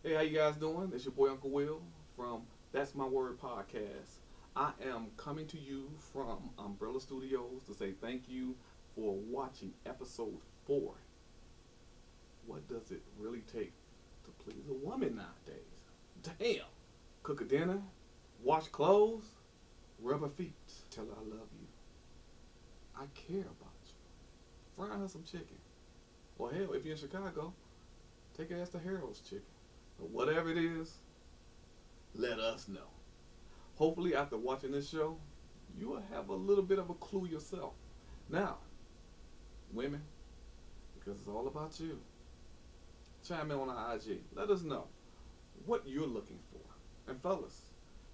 Hey, how you guys doing? It's your boy Uncle Will from That's My Word podcast. I am coming to you from Umbrella Studios to say thank you for watching episode 4. What does it really take to please a woman nowadays? Damn. Cook a dinner, wash clothes, rub her feet, tell her I love you. I care about you. Fry her some chicken. Or hell, if you're in Chicago, take her ass to Harold's Chicken. But whatever it is, let us know. Hopefully, after watching this show, you will have a little bit of a clue yourself. Now, women, because it's all about you, chime in on our IG. Let us know what you're looking for. And fellas,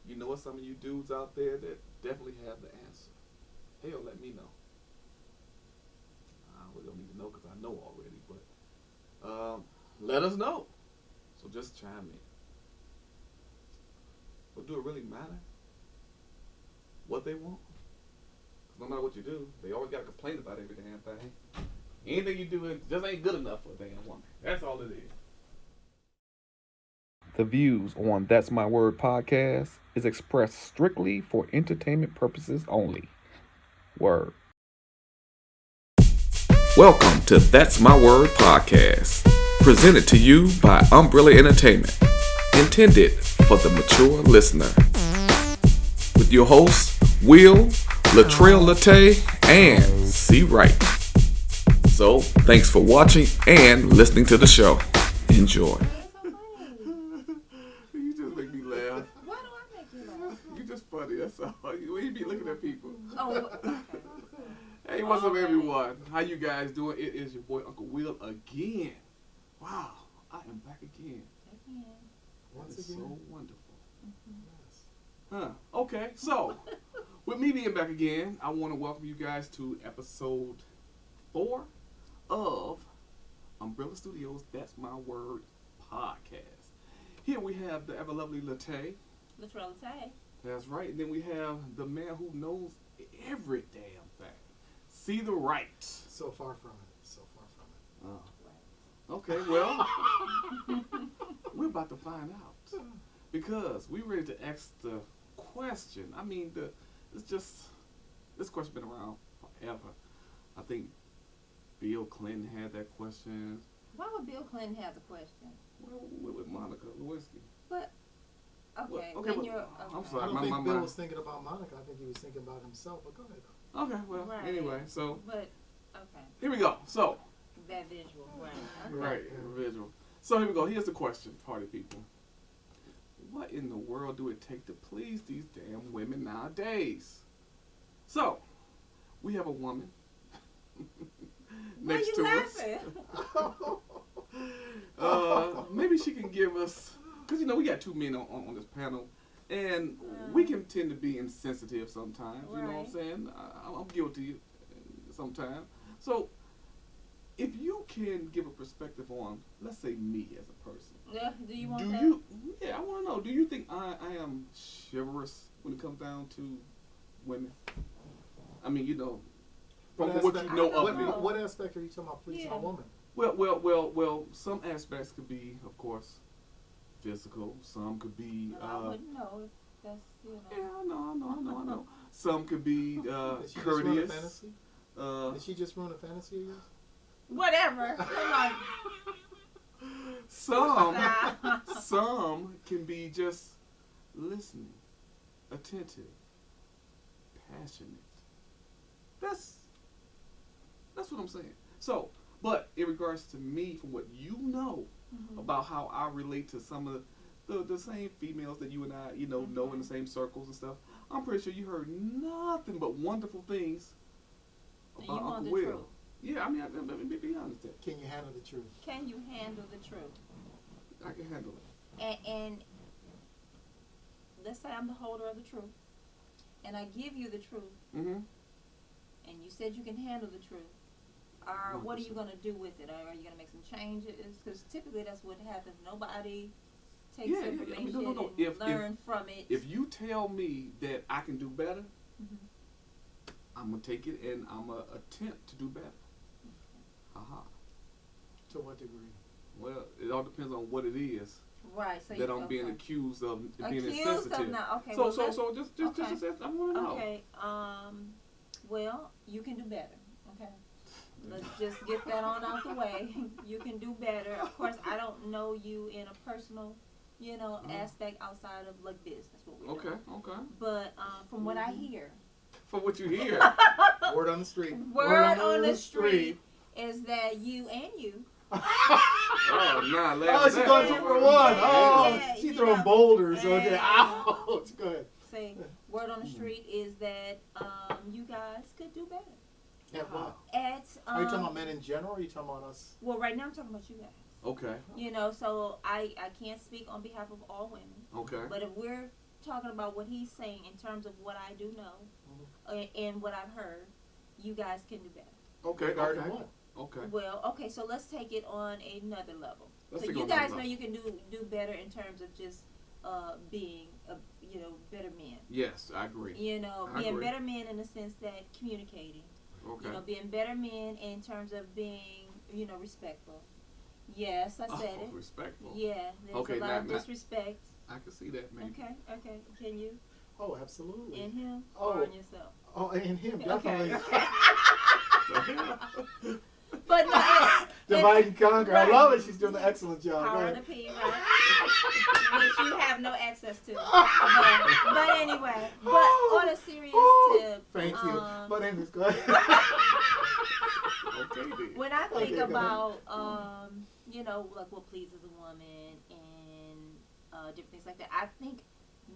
you know what, some of you dudes out there that definitely have the answer. Hell, let me know. I really don't need to know because I know already, but let us know. So just chime in. But do it really matter what they want? Because no matter what you do, they always got to complain about every damn thing. Anything you do just ain't good enough for a damn woman. That's all it is. The views on That's My Word podcast is expressed strictly for entertainment purposes only. Word. Welcome to That's My Word podcast, presented to you by Umbrella Entertainment, intended for the mature listener. With your hosts, Will, Latrell Latte, and C. Wright. So, thanks for watching and listening to the show. Enjoy. You just make me laugh. Why do I make you laugh? You just funny, that's all. You be looking at people. Oh, okay. Hey, what's up, everyone? How you guys doing? It is your boy Uncle Will again. Wow, I am back again. Once That is again. so wonderful. Yes. Huh. Okay, so with me being back again, I want to welcome you guys to episode 4 of Umbrella Studios That's My Word podcast. Here we have the ever lovely Latte. Latrell Latte. That's right. And then we have the man who knows every damn thing. See the right. So far from it. So far from it. Oh. Okay, well, we're about to find out because we're ready to ask the question. I mean, this question's been around forever. I think Bill Clinton had that question. Why would Bill Clinton have the question? Well, with Monica Lewinsky. But okay, Well, okay, when but- you're I'm okay. sorry. I don't my think Bill mind. was thinking about Monica. I think he was thinking about himself. But go ahead. Okay, well, Right. anyway, so But okay, here we go. So, that visual, right? Okay. right, visual. So here we go. Here's the question, party people. What in the world do it take to please these damn women nowadays? So, we have a woman Why next you to laughing? us. Maybe she can give us, because you know we got 2 men on this panel, and we can tend to be insensitive sometimes. You know what I'm Right. saying? I'm guilty sometimes. So, if you can give a perspective on, let's say, me as a person. Yeah. Do you want Do that? you? Yeah, I want to know. Do you think I am chivalrous when it comes down to women? I mean, you know, from what you know I of don't me. know. What aspect are you talking about pleasing Yeah. a woman? Well. Some aspects could be, of course, physical. Some could be. No, I wouldn't know if that's Yeah, I know. Some could be Did she just ruin a courteous. fantasy? Uh, Did she just ruin a fantasy of yours? Whatever. Come on. some can be just listening, attentive, passionate. That's what I'm saying. So, but in regards to me, from what you know about how I relate to some of the same females that you and I, know in the same circles and stuff, I'm pretty sure you heard nothing but wonderful things And about you want Uncle the Will. truth. Yeah, I mean, let me be honest there. Can you handle the truth? Can you handle the truth? I can handle it. And let's say I'm the holder of the truth, and I give you the truth, Mm-hmm. and you said you can handle the truth. What are you going to do with it? Are you going to make some changes? Because typically that's what happens. Nobody takes Yeah, I mean, information no. and learn from it. If you tell me that I can do better, Mhm. I'm gonna take it and I'm gonna attempt to do better. Haha. To what degree? Well, it all depends on what it is. Right. So that I'm being okay. accused of being Accused insensitive. of not. Okay. So Well, so let's, so just okay. I want to know. Okay. Well, you can do better. Okay. Let's just get that on out the way. You can do better. Of course, I don't know you in a personal, aspect outside of like business. What we Okay, do. okay. But from what I hear, From what you hear. Word on the street. word on the street is that you and you. Oh, nah, Oh, she's going 2 for 1. Oh, Yeah, she's throwing boulders. Okay. and- Ouch. Go ahead. Say, word on the street is that you guys could do better. Yeah, what? At Are you talking about men in general, or are you talking about us? well, right now I'm talking about you guys. Okay, So I can't speak on behalf of all women. okay. But if we're talking about what he's saying in terms of what I do know and what I've heard, you guys can do better. Okay, Regarding okay. what? Okay. Well, okay, so let's take it on another level. Let's So take it you on another guys know level. you can do better in terms of just being better men. Yes, I agree. I Being agree. better men in the sense that communicating. Okay. Being better men in terms of being respectful. Yes, I said it. Respectful. Yeah, there's Okay, a lot of now- disrespect. I can see that, maybe. Okay. Can you? Oh, absolutely. In him Oh. or on yourself? Oh, and him, Okay. definitely. But no, Divide and conquer. Right. I love it. She's doing an excellent job. Go power ahead. of the P, right? Which you have no access to. But anyway, but on a serious tip. Thank you. But anyways, go ahead. Okay, then. When I think Okay, go about, like what pleases a woman and different things like that, I think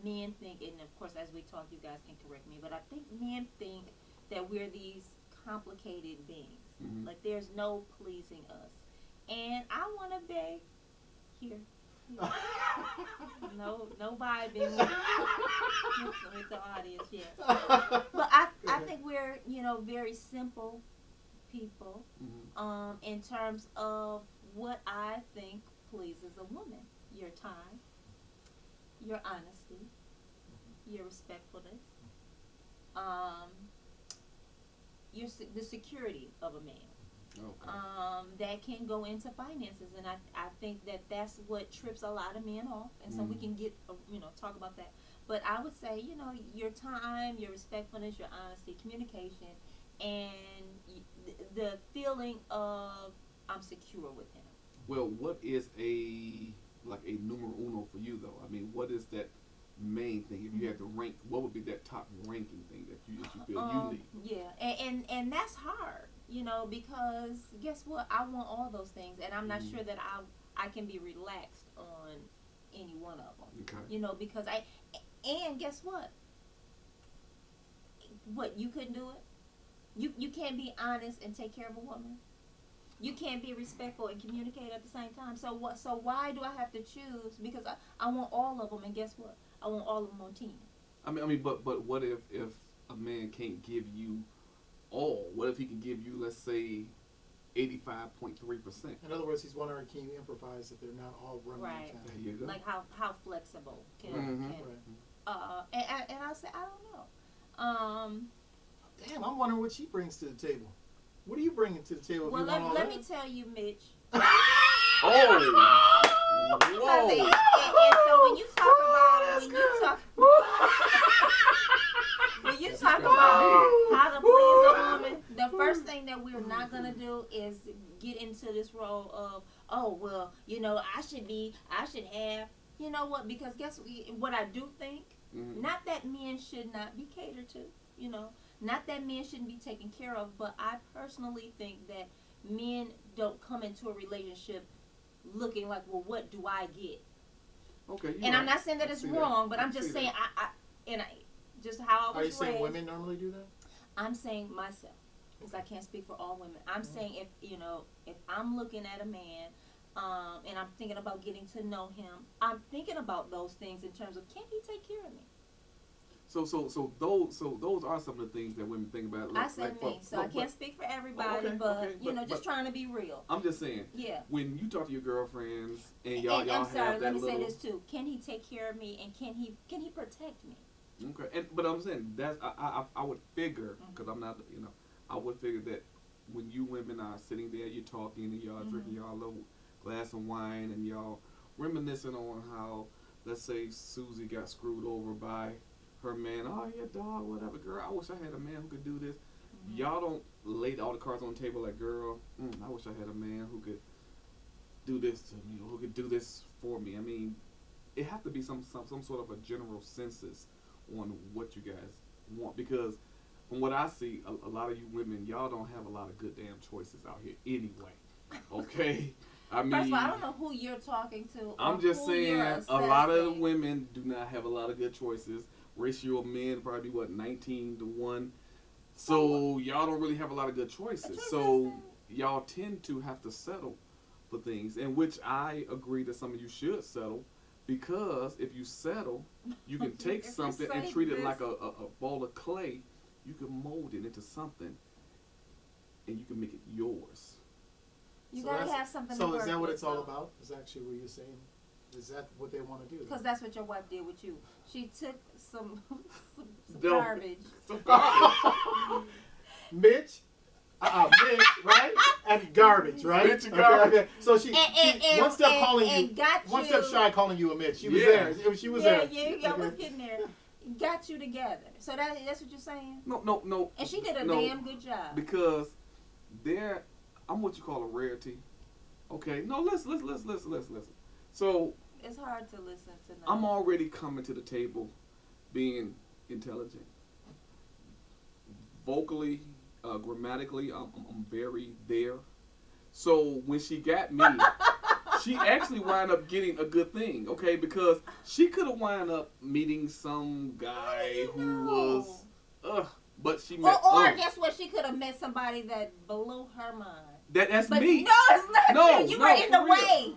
men think, and of course as we talk, you guys can correct me, but I think men think that we're these complicated beings. Mhm. Like there's no pleasing us. And I want to beg here. No vibing with the audience yet. But I think we're, very simple people Mhm. in terms of what I think pleases a woman. Your time, your honesty, your respectfulness, the security of a man. Okay. That can go into finances, and I think that's what trips a lot of men off, and so we can get talk about that. But I would say your time, your respectfulness, your honesty, communication, and the feeling of I'm secure with him. Well, what is a numero uno for you though? I mean, what is that main thing? If you had to rank, what would be that top ranking thing that you feel you need? Yeah, and that's hard, because guess what? I want all those things, and I'm not sure that I can be relaxed on any one of them. Okay. Because and guess what? What, you couldn't do it? You can't be honest and take care of a woman. You can't be respectful and communicate at the same time. So what? So why do I have to choose? Because I want all of them, and guess what? I want all of them on 10. I mean, but what if a man can't give you all? What if he can give you, let's say, 85.3%? In other words, he's wondering, can you improvise if they're not all running Right. in There time? you go. Like how flexible can Mhm. and I say I don't know. Damn, I'm wondering what she brings to the table. What are you bringing to the table? If Well, you want all let that? me tell you, Mitch. Oh! Because Whoa! and so when you talk about when you talk about how to please a woman, the first thing that we're not gonna do is get into this role of, oh well, I should have, you know what? Because guess what I do think, not that men should not be catered to, not that men shouldn't be taken care of, but I personally think that men don't come into a relationship looking like, well, what do I get? Okay. And I'm not saying that it's wrong, but I'm I just see saying that. I just how I was Are you saying raised. women normally do that? I'm saying myself, because I can't speak for all women. I'm saying if I'm looking at a man, and I'm thinking about getting to know him, I'm thinking about those things in terms of, can he take care of me? So those are some of the things that women think about. I said me, so I can't speak for everybody, okay, but okay, just trying to be real. I'm just saying. Yeah. When you talk to your girlfriends and y'all I'm have sorry. that Let me little. say this too. Can he take care of me, and can he protect me? Okay, but I'm saying that's I would figure, because I'm not, I would figure that when you women are sitting there, you're talking and y'all drinking y'all little glass of wine and y'all reminiscing on how, let's say, Susie got screwed over by her man. Oh, yeah, dog, whatever. Girl, I wish I had a man who could do this. Y'all don't lay all the cards on the table like, girl, I wish I had a man who could do this to me, or who could do this for me. I mean, it have to be some sort of a general census on what you guys want, because from what I see, a lot of you women, y'all don't have a lot of good damn choices out here anyway. Okay? I mean, first of all, I don't know who you're talking to. I'm just saying, a lot of women do not have a lot of good choices. Ratio of men probably what, 19-1. So y'all don't really have a lot of good choices. So y'all tend to have to settle for things, in which I agree that some of you should settle, because if you settle, you can take something and treat it like a ball of clay. You can mold it into something, and you can make it yours. You gotta have something. So is that what it's all about? Is actually what you're saying? Is that what they want to do? Because that's what your wife did with you. She took some garbage. Some garbage. Mitch, right? And garbage, right? Mitch and garbage. Okay. So she one step calling you, one step you. shy calling you a Mitch. She was there. She was there. Yeah, I was getting there. Got you together. So that's what you're saying? No. And she did a damn good job. Because I'm what you call a rarity. Okay. No, listen. So it's hard to listen to. I'm already coming to the table being intelligent. Vocally, grammatically, I'm very there. So when she got me, she actually wound up getting a good thing, okay? Because she could have wound up meeting some guy who was, but she met. Or guess what? She could have met somebody that blew her mind. That's but me. No, it's not. No, you were in the way.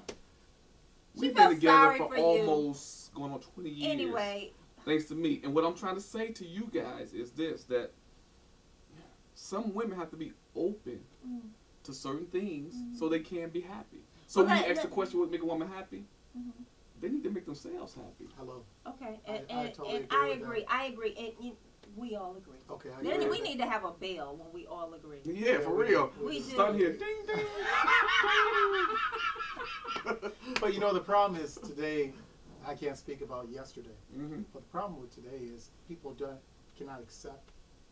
We've been together for almost going on 20 years. Anyway. Thanks to me. And what I'm trying to say to you guys is this, that some women have to be open to certain things so they can be happy. So when you ask the question, what make a woman happy? They need to make themselves happy. Hello. Okay. I totally agree. I agree. And we all agree. Okay. Then we need to have a bell when we all agree. Yeah, for real. We do. Start here. Ding, ding. But you know, the problem is today, I can't speak about yesterday. But the problem with today is people cannot accept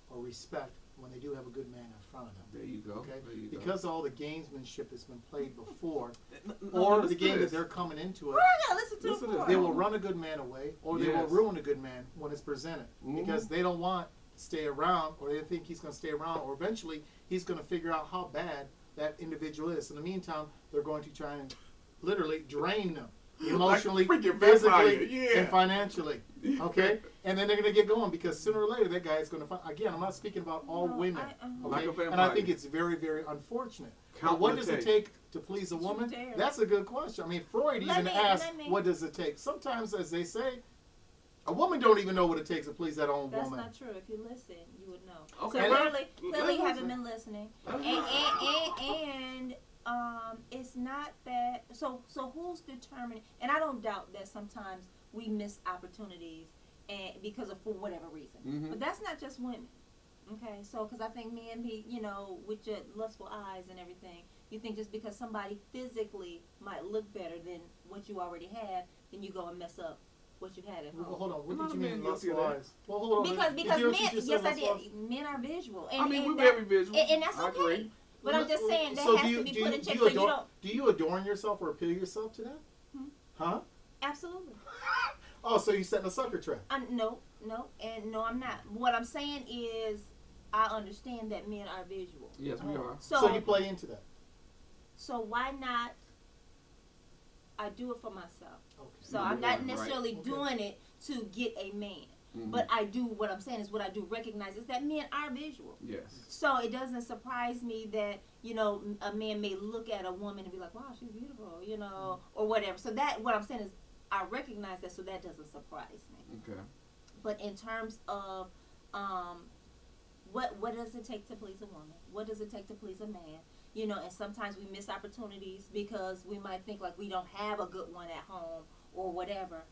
or respect when they do have a good man in front of them. There you go. Okay? There you because all the gamesmanship that's been played before, no, or the game that they're coming into it, we're gonna listen to they will run a good man away, or they will ruin a good man when it's presented. Because they don't want to stay around, or they think he's going to stay around, or eventually he's going to figure out how bad that individual is. In the meantime, they're going to try and literally drain them. Emotionally, like physically, and financially. Okay? And then they're going to get going because sooner or later that guy is going to find. Again, I'm not speaking about all women. Like okay? And I think it's very, very unfortunate. Now, what does it take to please a woman? That's a good question. I mean, Freud even asked, what does it take? Sometimes, as they say, a woman don't even know what it takes to please that own woman. That's not true. If you listen, you would know. Okay. So clearly you haven't been listening. And it's not that. So who's determining? And I don't doubt that sometimes we miss opportunities and because of for whatever reason. But that's not just women. Okay. So because I think men be, with your lustful eyes and everything, you think just because somebody physically might look better than what you already have, then you go and mess up what you had at home. Well, hold on. What did you mean lustful eyes? Well, hold on. Because men, yes, I did. Men are visual. And, we're very visual. And that's okay. But I'm just saying that has to be put in check so you don't. Do you adorn yourself or appeal yourself to that? Huh? Absolutely. Oh, so you setting a sucker trap? No, and no, I'm not. What I'm saying is, I understand that men are visual. Yes, we are. So you play into that. So why not? I do it for myself. Okay. So I'm not necessarily doing it to get a man. But I do, what I'm saying is what I do recognize is that men are visual. Yes. So it doesn't surprise me that, a man may look at a woman and be like, wow, she's beautiful, or whatever. So that, what I'm saying is I recognize that, so that doesn't surprise me. Okay. But in terms of what does it take to please a woman? What does it take to please a man? And sometimes we miss opportunities because we might think like we don't have a good one at home or whatever.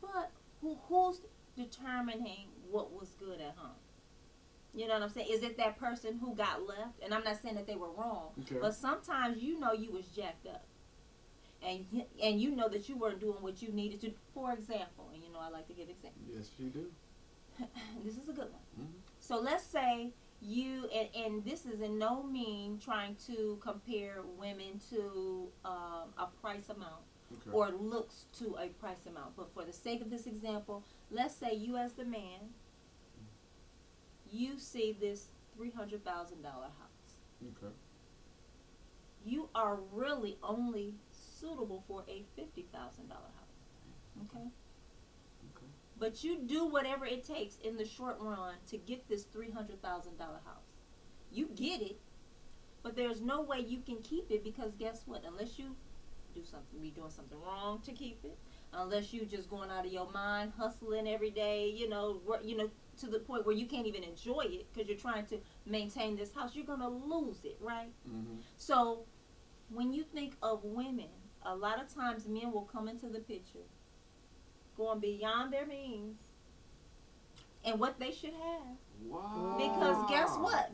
But who's determining what was good at home? You know what I'm saying? Is it that person who got left? And I'm not saying that they were wrong, but sometimes you was jacked up. and you know that you weren't doing what you needed to. For example, and you know I like to give examples. Yes, you do. This is a good one. Mm-hmm. So let's say you and this is in no mean trying to compare women to a price amount or looks to a price amount. But for the sake of this example, let's say you as the man, you see this $300,000 house. Okay. You are really only suitable for a $50,000 house. Okay? Okay. But you do whatever it takes in the short run to get this $300,000 house. You get it, but there's no way you can keep it because guess what? Unless you be doing something wrong to keep it, unless you just going out of your mind, hustling every day, to the point where you can't even enjoy it because you're trying to maintain this house, you're gonna lose it, right? Mm-hmm. So when you think of women, a lot of times men will come into the picture going beyond their means and what they should have. Wow. Because guess what?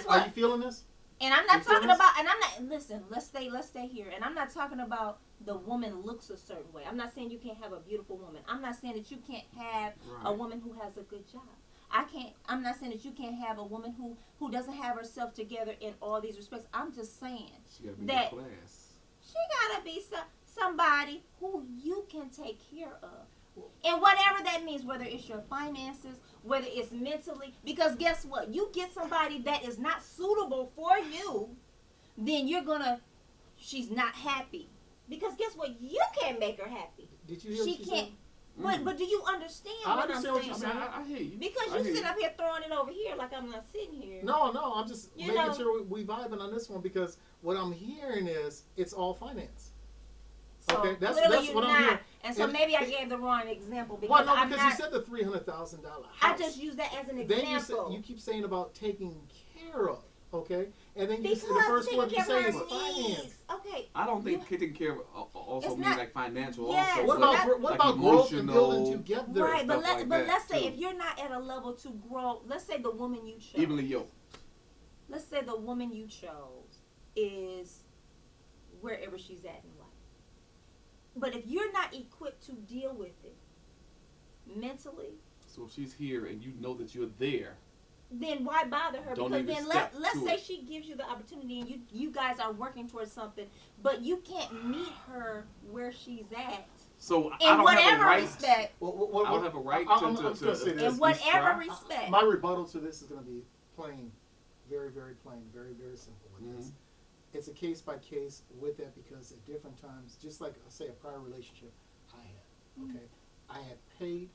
Are you feeling this? And I'm not talking about, and I'm not, listen, let's stay here. And I'm not talking about the woman looks a certain way. I'm not saying you can't have a beautiful woman. I'm not saying that you can't have a woman who has a good job. I'm not saying that you can't have a woman who doesn't have herself together in all these respects. I'm just saying She gotta be that in class. she gotta be somebody who you can take care of. And whatever that means, whether it's your finances, whether it's mentally, because guess what? You get somebody that is not suitable for you, then she's not happy. Because guess what? You can't make her happy. Did you hear she can't. But do you understand what I'm saying? What you're saying. I hear you. Because you sit up here throwing it over here like I'm not sitting here. No, I'm just making sure we vibing on this one because what I'm hearing is it's all finance. So okay, that's what I'm hearing. And so maybe I gave the wrong example because you said the $300,000 house. I just used that as an example. Then you keep saying about taking care of, okay? And then because the first one you say is needs. finance. Okay. I don't think taking care of also means like financial. Yes, also. What about growth and building together? Right, but let's say too. if you're not at a level to grow, let's say the woman you chose. Evenly yoked. Let's say the woman you chose is wherever she's at in life. But if you're not equipped to deal with it mentally, so if she's here and you know that you're there, then why bother her? Don't because even then let's say she gives you the opportunity and you guys are working towards something, but you can't meet her where she's at. So in I don't whatever have a right. respect. I don't have a right to in whatever respect. My rebuttal to this is going to be plain, very, very plain, very, very simple with this. It's a case by case with that because at different times, just like say a prior relationship I had, okay, I had paid,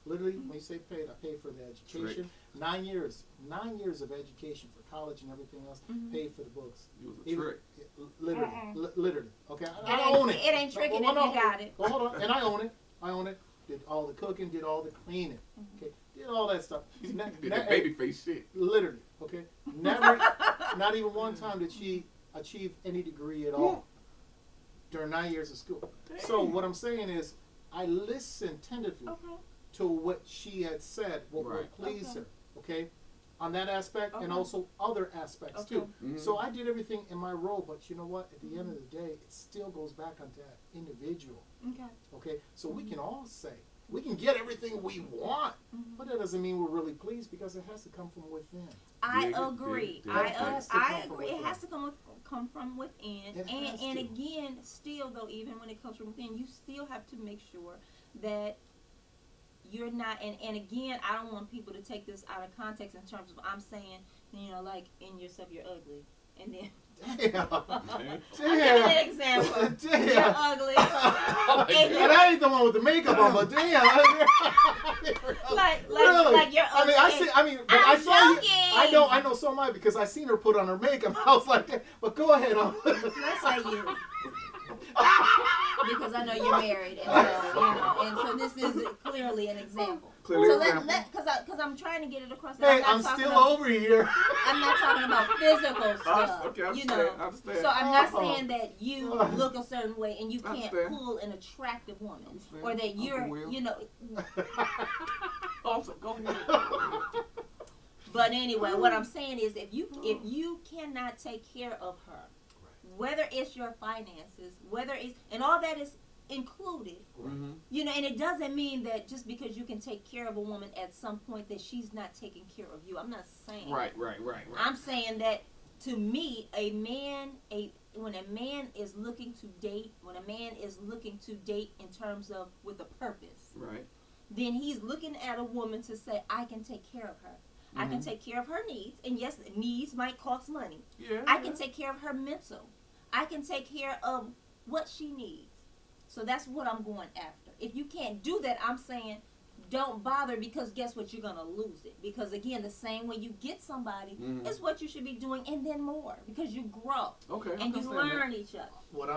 literally when you say paid, I paid for the education, 9 years of education for college and everything else, paid for the books. It was a trick. Literally, okay, I own it. It ain't tricking if you got it. Hold on, and I own it. Did all the cooking, did all the cleaning, okay, did all that stuff. Did that baby face shit. Literally, okay, never, not even one time did she achieve any degree at all during 9 years of school. Dang. So what I'm saying is I listened tentatively to what she had said, what would please her, okay, on that aspect and also other aspects too. So I did everything in my role, but you know what? At the end of the day, it still goes back onto that individual. Okay, so we can all say, we can get everything we want, but that doesn't mean we're really pleased because it has to come from within. I agree. I agree. It has to come from within. And again, still though, even when it comes from within, you still have to make sure that you're not. And again, I don't want people to take this out of context in terms of I'm saying, like in yourself you're ugly, and then. Damn. I'm giving an example. Damn. You're ugly. And I ain't the one with the makeup on, but damn. like you're ugly. But I saw you. I know so am I because I seen her put on her makeup. I was like, but go ahead. Let's say you. Because I know you're married, and so this is clearly an example. Because I'm trying to get it across. Hey, I'm still over here. I'm not talking about physical stuff. Okay, I understand. So I'm not saying that you look a certain way and you can't pull an attractive woman, or that you're, Also, go ahead. But anyway, what I'm saying is, if you cannot take care of her, whether it's your finances, whether it's, and all that is included. Mm-hmm. You know, and it doesn't mean that just because you can take care of a woman at some point that she's not taking care of you. I'm not saying. Right. I'm saying that to me, when a man is looking to date, in terms of with a purpose, Right. then he's looking at a woman to say, I can take care of her. I can take care of her needs, and yes, needs might cost money. Yeah. I can take care of her mental. I can take care of what she needs. So that's what I'm going after. If you can't do that, I'm saying don't bother, because guess what? You're going to lose it. Because again, the same way you get somebody is what you should be doing, and then more, because you grow. Okay. And you learn each other.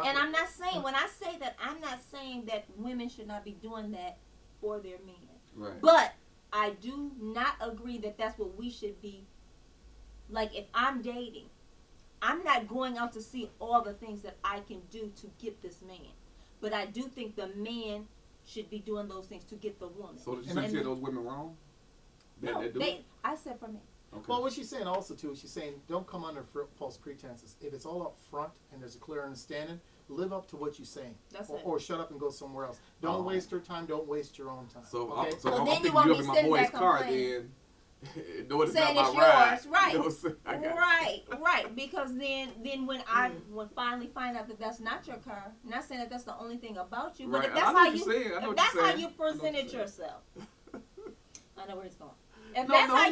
And I'm not saying, when I say that, I'm not saying that women should not be doing that for their men. Right. But I do not agree that that's what we should be. Like, if I'm dating, I'm not going out to see all the things that I can do to get this man. But I do think the man should be doing those things to get the woman. So did you say those women wrong? I said for me. Okay. Well, what she's saying also, too, she's saying don't come under false pretenses. If it's all up front and there's a clear understanding, live up to what you're saying. Or shut up and go somewhere else. Don't waste her time. Don't waste your own time. So, okay? so then I'm you picking won't you be up in my sitting boy's back car complaining. then. No, it's Saying not it's my ride. yours, right? You know what I'm saying? Right. Because then when I finally find out that that's not your car, I'm not saying that that's the only thing about you, but Right. if that's how you presented yourself, I know where it's going. If that's how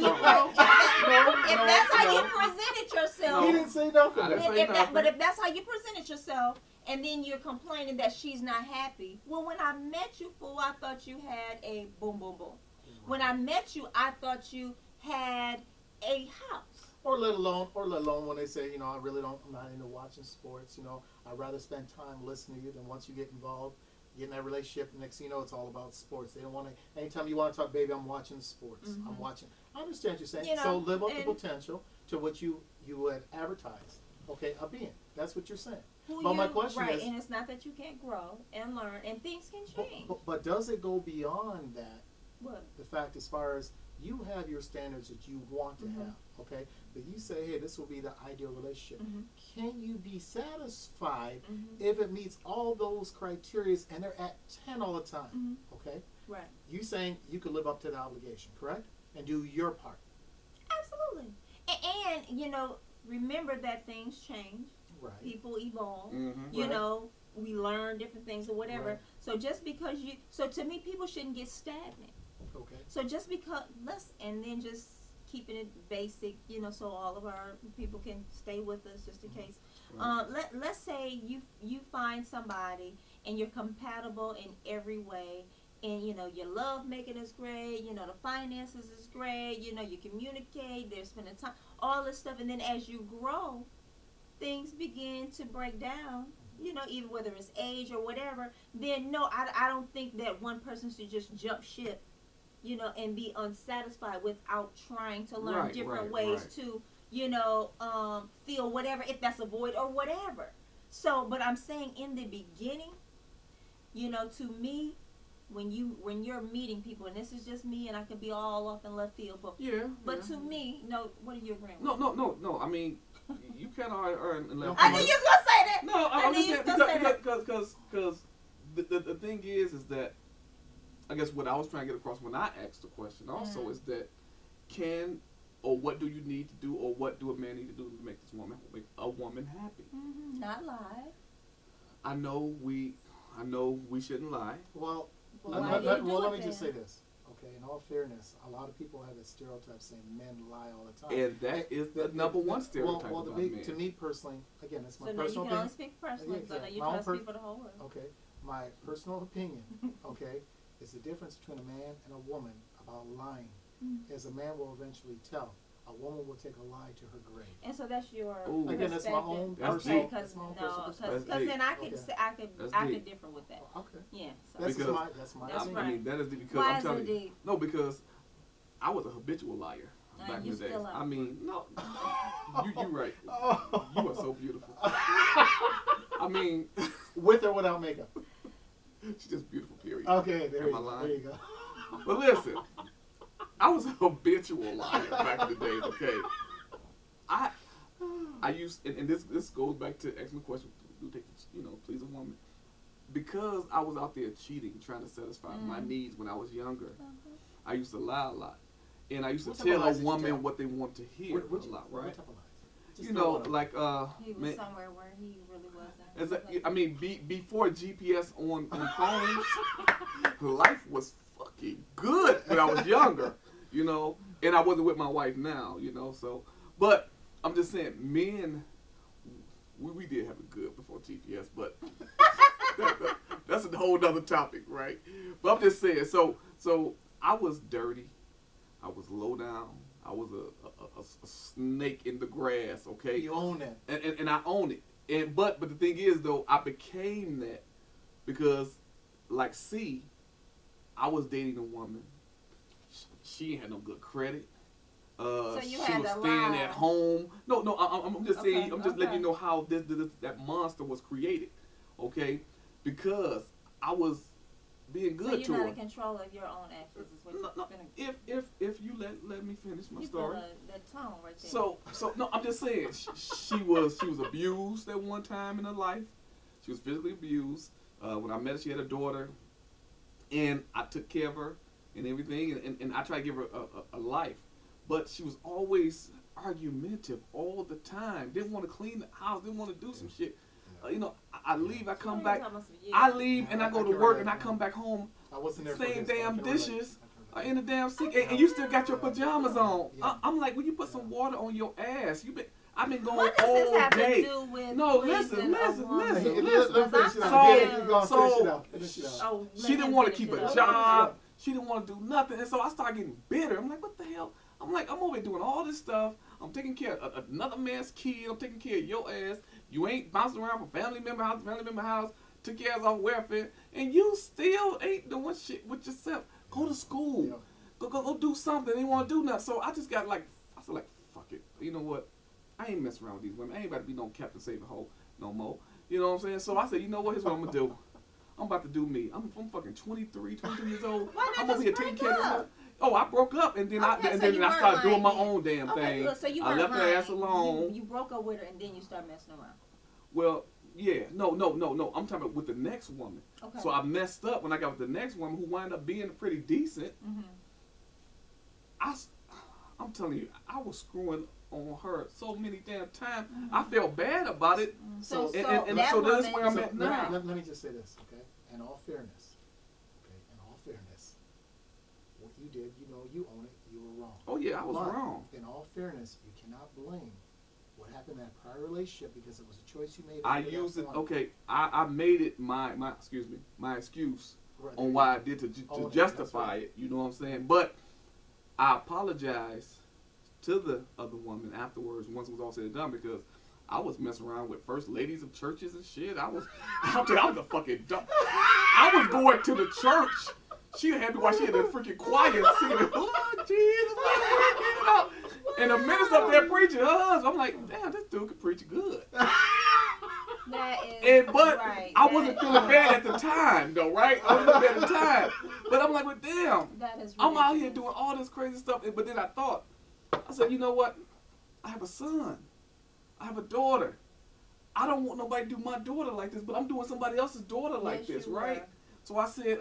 you presented yourself, He didn't say nothing. but if that's how you presented yourself, and then you're complaining that she's not happy. Well, when I met you, fool, I thought you had a boom, boom, boom. When I met you, I thought you had a house. Or let alone when they say, I'm not into watching sports. I'd rather spend time listening to you than once you get involved, get in that relationship. Next thing you know, it's all about sports. They don't want to. Anytime you want to talk, baby, I'm watching sports. I'm watching. I understand what you're saying. So live up to potential to what you had advertised. Okay, a being. That's what you're saying. But my question is, and it's not that you can't grow and learn, and things can change. But does it go beyond that? What? The fact, as far as you have your standards that you want to have, okay? But you say, hey, this will be the ideal relationship. Can you be satisfied if it meets all those criteria and they're at 10 all the time, okay? Right. You saying you could live up to the obligation, correct? And do your part. Absolutely. And remember that things change. Right. People evolve. Right. We learn different things or whatever. Right. So just because so to me, people shouldn't get stagnant. Okay. So just because, and then just keeping it basic, so all of our people can stay with us just in case. Right. Let's say you find somebody and you're compatible in every way, and your love making is great, the finances is great, you communicate, they're spending time, all this stuff, and then as you grow, things begin to break down. Either whether it's age or whatever, then no, I don't think that one person should just jump ship, and be unsatisfied without trying to learn different ways to, feel whatever, if that's a void or whatever. So, but I'm saying in the beginning, to me, when you're meeting people, and this is just me, and I could be all off in left field, but to me, what are you agreeing with? No. I mean, you kind of are in left. I knew you was gonna say that. No, I'm just saying because the thing is that I guess what I was trying to get across when I asked the question also is that what do you need to do, or what do a man need to do to make a woman happy? Not lie. I know we shouldn't lie. Well, let me just say this. Okay, in all fairness, a lot of people have a stereotype saying men lie all the time. And that is the number one stereotype about men. To me personally, again, it's my personal opinion. You can only speak personally, so now you're trying to speak for the whole world. Okay, my personal opinion, okay, is the difference between a man and a woman about lying. As a man will eventually tell, a woman will take a lie to her grave. And so that's your again, that's my own personal. Because then I could differ with that. Okay. Yeah. So. That's my opinion. Right. I mean, that is because Why I'm is telling it you. deep? No, because I was a habitual liar back in the day. Still are. I mean, no, you're right. You are so beautiful. I mean, with or without makeup. She's just beautiful. Period. Okay, there you go. But listen, I was a habitual liar back in the days. Okay, I used, and this goes back to asking the question, do they, please a woman? Because I was out there cheating, trying to satisfy my needs when I was younger. I used to lie a lot, and I used to tell a woman what they want to hear a lot, right? What type of lies? You know, like he was somewhere where he really wasn't. Before GPS on phones, life was fucking good when I was younger, and I wasn't with my wife now, so, but I'm just saying, men, we did have it good before GPS, but that's a whole nother topic, right? But I'm just saying, so I was dirty, I was low down, I was a snake in the grass, okay? You own that. And I own it. But the thing is, though, I became that because, like C, I was dating a woman. She had no good credit. So she had was to staying lie. at home. No, I'm just saying. I'm just letting you okay. know how that monster was created, okay? Because I was being good to So you're her. not in control of your own actions, is what No, if you let me finish my you story. That tone right there. So no, I'm just saying she was abused at one time in her life. She was physically abused. When I met her, she had a daughter, and I took care of her and everything, and I tried to give her a life. But she was always argumentative all the time. Didn't want to clean the house. Didn't want to do some shit. I leave. I come back. I leave and I go to work and I come back home. I wasn't there. Same damn dishes are in the damn sink, and you still got your pajamas on. Yeah. I'm like, will you put some water on your ass? I've been going what does all this have day. to do with No, pleasing listen. a woman? She didn't want to keep a job. She didn't want to do nothing, and so I started getting bitter. I'm like, what the hell? I'm over here doing all this stuff. I'm taking care of another man's kid. I'm taking care of your ass. You ain't bouncing around from family member house to family member house. Took your ass off welfare, and you still ain't doing shit with yourself. Go to school. Yeah. Go do something. They ain't want to do nothing. So I just got like, I said like, fuck it. You know what? I ain't messing around with these women. I ain't about to be no Captain Save-A-Hoe no more. You know what I'm saying? So I said, you know what? Here's what I'm going to do. I'm about to do me. I'm fucking 23 years old. I'm over here taking care of her. Oh, I broke up, and then I started doing my own damn thing. So you I left her ass alone. You broke up with her, and then you started messing around. Well, yeah. No. I'm talking about with the next woman. Okay. So I messed up when I got with the next woman who wound up being pretty decent. Mm-hmm. I'm telling you, I was screwing on her so many damn times. Mm-hmm. I felt bad about it. So that's where I'm at now. Let me just say this, okay? In all fairness, what you did, you own it. You were wrong. Oh yeah, I was wrong. In all fairness, you cannot blame what happened in that prior relationship because it was a choice you made. I used it. Okay, I made it my excuse right, on why I did to justify it. You know what I'm saying? But I apologized to the other woman afterwards once it was all said and done because I was messing around with first ladies of churches and shit. I was a fucking dumb. I was going to the church. She had me while she had the freaking choir singing, oh, Jesus, and the minister's up there preaching. I'm like, damn, this dude can preach good. But right. I wasn't feeling bad at the time, though, right? I wasn't feeling bad at the time. But I'm like, well, damn, I'm out here doing all this crazy stuff. But then I thought, I said, you know what? I have a son. I have a daughter. I don't want nobody to do my daughter like this, but I'm doing somebody else's daughter like this, right? Were. So I said,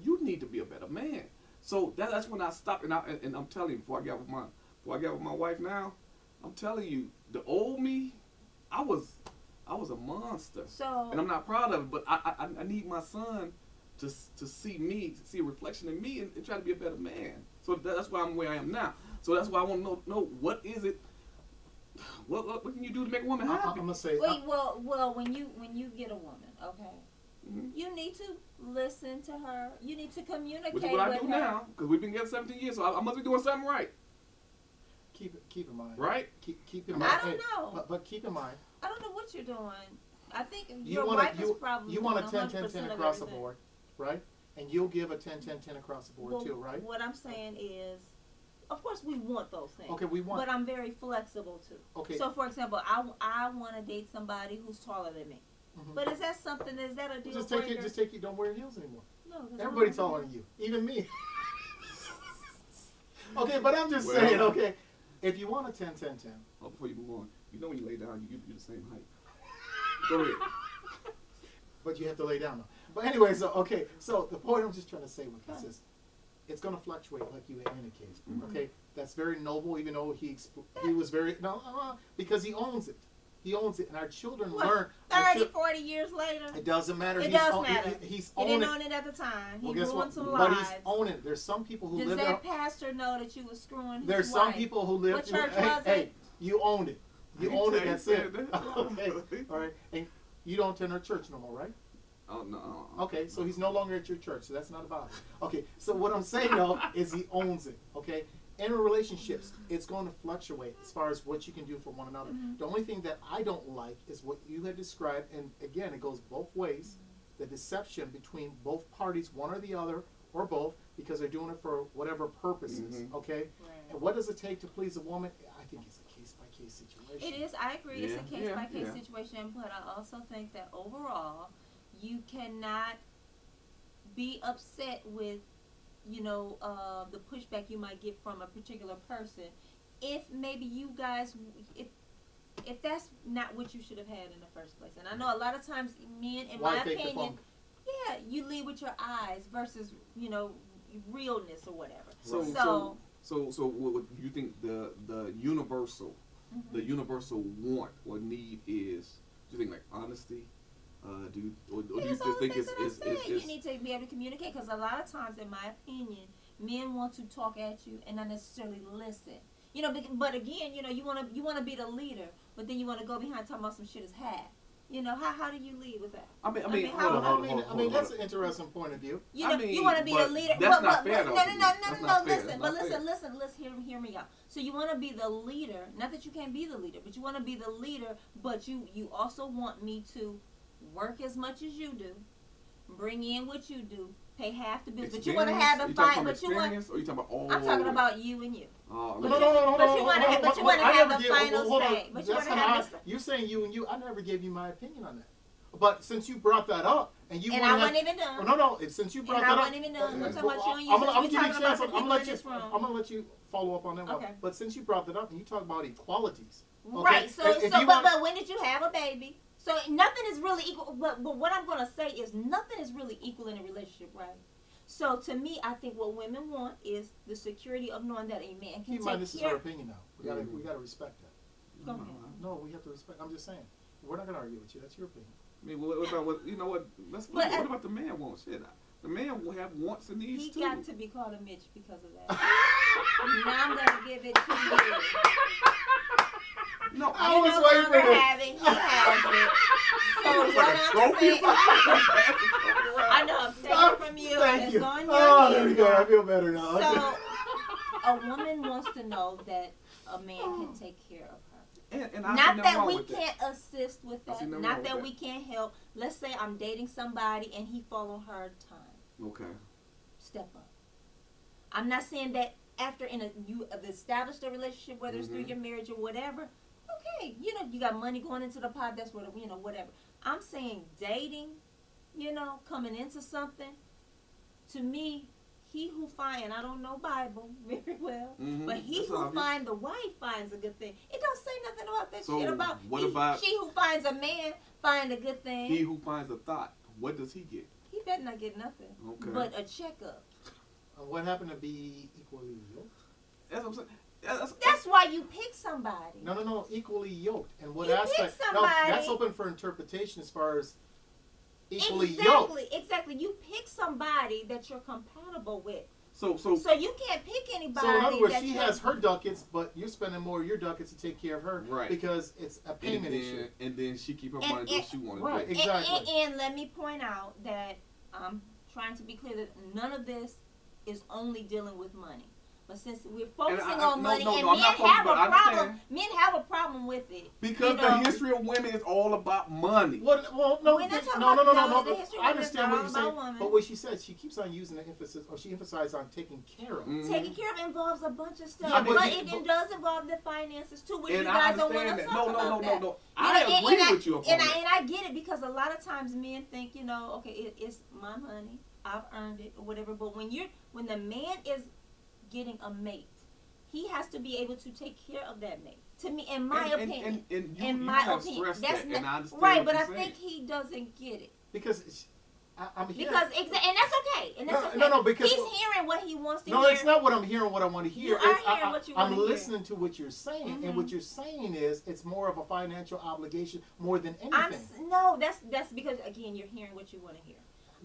you need to be a better man. So that's when I stopped, and I'm telling you, before I got with my wife now, I'm telling you, the old me, I was a monster. So, and I'm not proud of it, but I need my son to see me, to see a reflection in me, and try to be a better man. So that's why I'm where I am now. So that's why I want to know what is it. What can you do to make a woman happy? I'm gonna say. Well, when you get a woman, okay. Mm-hmm. You need to listen to her. You need to communicate with her. Which is what I do now, because we've been together 17 years, so I must be doing something right. Keep in mind. Right? Keep in mind. I don't know. But keep in mind. I don't know what you're doing. I think your wife is probably you want a 10-10-10 across the board, right? And you'll give a 10-10-10 across the board too, right? What I'm saying is, of course, we want those things. Okay, we want. But I'm very flexible too. Okay. So, for example, I want to date somebody who's taller than me. Mm-hmm. But is that a deal breaker? Just take it. Don't wear heels anymore. No, everybody's taller than you, even me. Okay, but I'm just saying. Okay, if you want a 10-10-10. Oh, before you move on, You know when you lay down, you're the same height. Go ahead. But you have to lay down though. But anyway, so the point I'm just trying to say with this is, it's going to fluctuate like you indicated. Okay, that's very noble. Even though he was very because he owns it. He owns it, and our children learn. 30, 40 years later. It doesn't matter. It does matter. He's He owning didn't own it at the time. He guess ruined what? some But lives. he's owning it. There's some people who Does live. that pastor know that you was screwing his There's wife? some people who live. What church hey, was hey, it? you owned it. You own it. That's it. That. Okay. All right. And you don't attend our church no more, right? Oh no. Okay, so he's no longer at your church, so that's not about it. Okay, so what I'm saying though is he owns it. Okay, in relationships, it's going to fluctuate as far as what you can do for one another. The only thing that I don't like is what you had described, and again, it goes both ways. The deception between both parties, one or the other, or both, because they're doing it for whatever purposes. Okay, and what does it take to please a woman? I think it's a case-by-case situation. It is. I agree. It's a case-by-case Yeah. situation, but I also think that overall, you cannot be upset with, the pushback you might get from a particular person if maybe you guys, if that's not what you should have had in the first place. And I know a lot of times men, in Why my fake the opinion, funk? you lead with your eyes versus, realness or whatever. So what you think the universal want or need is? Do you think like honesty? Do you just think it's you need to be able to communicate, because a lot of times, in my opinion, men want to talk at you and not necessarily listen. But again, you want to be the leader, but then you want to go behind talking about some shit is half. How do you lead with that? I mean, That's an interesting point of view. You want to be the leader. That's not fair, though. No. Listen. Hear me out. So you want to be the leader. Not that you can't be the leader, but you want to be the leader. But you also want me to work as much as you do, bring in what you do, pay half the bills. But you want to have a fight. But you want. Or you talking about all? I'm talking about you and you. No. But you want to have the final say. But you want to have. You're saying you and you. I never gave you my opinion on that. But since you brought that up, and you and I wasn't even done. No. Since you brought that up, I wasn't even done. I'm talking about you and you. I'm gonna give you a chance. I'm gonna let you follow up on that one. Okay. But since you brought that up, and you talk about equalities. Okay? Right. But when did you have a baby? So nothing is really equal. But what I'm gonna say is nothing is really equal in a relationship, right? So to me, I think what women want is the security of knowing that a man can Keep in mind, this is our opinion now. We gotta respect that. Go ahead. No, we have to respect. I'm just saying. We're not gonna argue with you. That's your opinion. I mean, what about what? What about the man wants? Shit, the man will have wants and needs too. He got to be called a Mitch because of that. Now I'm gonna give it to you. No, I was waiting for that. He has it. So what I'm saying, I know I'm taking from you. Thank It's you. on your Oh, there head we go. now. I feel better now. So a woman wants to know that a man can take care of her. and I Not that we with can't assist with that. Not that we can't help. Let's say I'm dating somebody and he follow her time. Okay. Step up. I'm not saying that after you have established a relationship, whether it's through your marriage or whatever. Okay, you got money going into the pot. That's what whatever. I'm saying dating, coming into something. To me, he who find, I don't know Bible very well, but he who find the wife finds a good thing. It don't say nothing about that shit about. What about she who finds a man find a good thing? He who finds a thought, what does he get? He better not get nothing. Okay. But a checkup. What happened to be equally yoked? That's what I'm saying. That's why you pick somebody. No. Equally yoked. And what You aspect? pick somebody. No, that's open for interpretation as far as equally yoked. Exactly. You pick somebody that you're compatible with. So you can't pick anybody. So in other words, she has her ducats, but you're spending more of your ducats to take care of her, right? Because it's a payment issue. And then she keep her money do what she wants to do. Right, exactly. And let me point out that I'm trying to be clear that none of this is only dealing with money. But since we're focusing on money, and men have a problem with it. Because the history of women is all about money. No. The history of I understand what you're women is saying, all about women. but what she said, she keeps on using the emphasis, or she emphasized on taking care of. Taking care of involves a bunch of stuff, Yeah, but it does involve the finances too, which you guys don't want to talk about. No. I agree with you. And I get it, because a lot of times men think, okay, it's my money, I've earned it or whatever. But when the man is getting a mate, he has to be able to take care of that mate. To me, in my opinion, and in you my have opinion, stressed that's that, not, and I understand right. what But you're I saying. think he doesn't get it because I'm hearing. because and that's okay. And that's okay. No, because he's hearing what he wants to no, hear. it's not what I'm hearing. What I want to hear. You are hearing what you want I'm to hear. listening to what you're saying, and what you're saying is it's more of a financial obligation more than anything. No, that's because again you're hearing what you want to hear.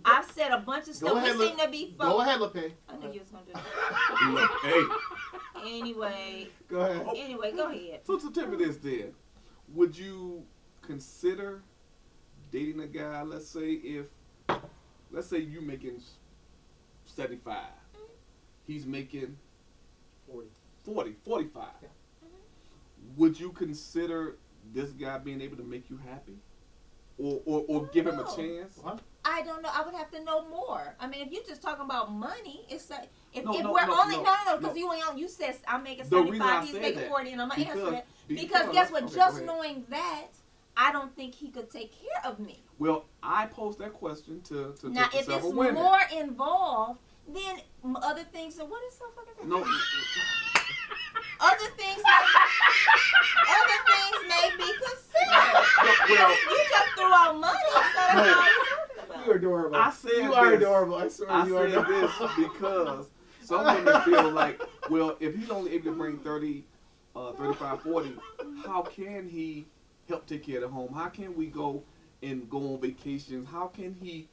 I've said a bunch of stuff. We seem to be. Go ahead, LePay. I knew you was gonna do that. Anyway. Go ahead. Anyway, go ahead. So to tell me this then, would you consider dating a guy? Let's say you making 75, he's making 45. Yeah. Would you consider this guy being able to make you happy, or give him a chance? Huh? I don't know. I would have to know more. I mean, if you're just talking about money, it's like if No, we're only because no. you said I'm making The reason 75, I he's said making that, 40, and I'm gonna answer that because guess what? okay, just knowing that, I don't think he could take care of me. Well, I posed that question to Now, if several it's women. more involved, then other things. So what is so fucking? No. Other things may be considered. Well, You just threw out money, so that's all you're talking about. You're adorable. I said you are this. adorable. I swear I you are said adorable. this because some women feel like, well, if he's only able to bring 30, 35, 40, how can he help take care of the home? How can we go on vacations? How can he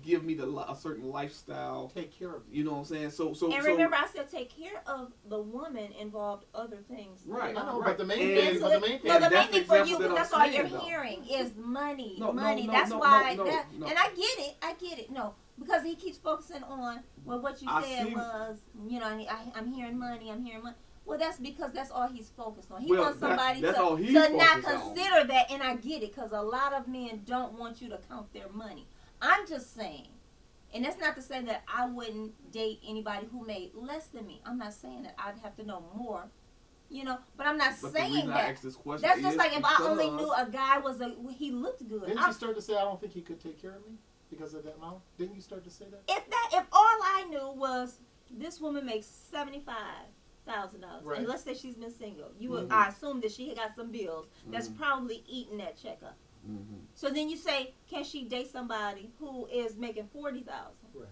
give me a certain lifestyle? Take care of you. You know what I'm saying? So And remember, I said take care of the woman involved other things. Right. I know, Right. but the main And- thing. But the main thing. No, the And main that's thing the for example you, that I'm that's all you're saying, though. hearing is money. No, money. no, That's no, why. no, that, no. And I get it. No, because he keeps focusing on what you I said see. was, I'm hearing money. Well, that's because that's all he's focused on. He Well, wants somebody that's all he's to not focused on. consider that, and I get it because a lot of men don't want you to count their money. I'm just saying, and that's not to say that I wouldn't date anybody who made less than me. I'm not saying that I'd have to know more, but I'm not But the saying reason I that. asked this question That's just is like if I only because- knew a guy he looked good. Didn't you start to say I don't think he could take care of me because of that amount? Didn't you start to say that? If all I knew was this woman makes $75,000, Right. and let's say she's been single, Mhm. I assume that she got some bills that's probably eating that check up. Mhm. So then you say, can she date somebody who is making $40,000? Right.